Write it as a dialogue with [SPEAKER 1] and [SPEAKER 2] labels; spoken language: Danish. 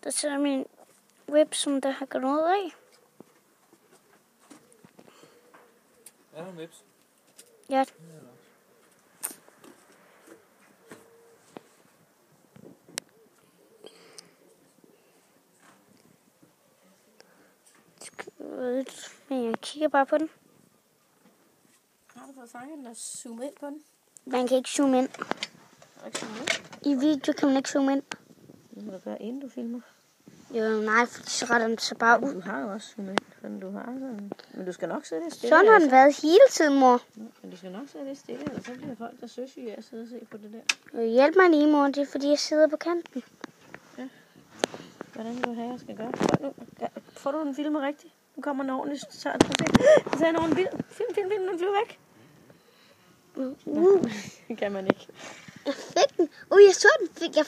[SPEAKER 1] Der sidder min web, som der har gået ud af.
[SPEAKER 2] Er der en webs?
[SPEAKER 1] Ja. Jeg kigger bare på den.
[SPEAKER 3] Har du fået fanget den og zoome ind på den?
[SPEAKER 1] Man kan ikke zoome ind.
[SPEAKER 3] Ikke zoome ind?
[SPEAKER 1] I video kan man ikke zoome ind.
[SPEAKER 3] Det må du gøre, inden du filmer.
[SPEAKER 1] Jo, nej, for så retter den sig bare ud.
[SPEAKER 3] Du har jo også zoomet ind, sådan du har sådan. Men du skal nok sidde det stille.
[SPEAKER 1] Sådan har den været hele tiden, mor.
[SPEAKER 3] Men du skal nok sidde det stille, eller så bliver folk der søsyge af at sidde og se på det der.
[SPEAKER 1] Hjælp mig lige, mor. Det er fordi, jeg sidder på kanten.
[SPEAKER 3] Ja. Hvordan vil du have, jeg skal gøre? Får du den filmet rigtigt? Nu kommer den ordentligt. Så er den ordentligt vild. Film, den flyver væk. Det kan man ikke.
[SPEAKER 1] Jeg fik den. Jeg så den. Jeg